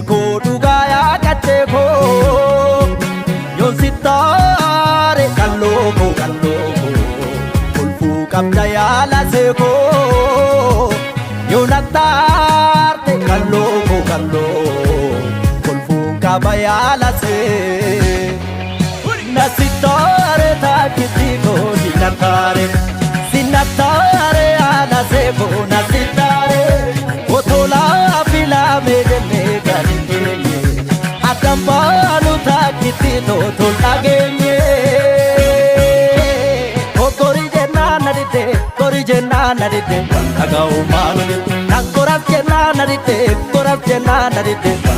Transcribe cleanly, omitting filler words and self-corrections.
Sirko dugaya kateko Yon sitare kaloko Kulfu kapdaya la seko Yon atarte kaloko Kulfu kabaya la se Nasitare takitiko Sinatare ala seko nasitare Otola fila medele galinge Akampalu takitito tolagenye O korijena narite Agao manule Nakoras jena narite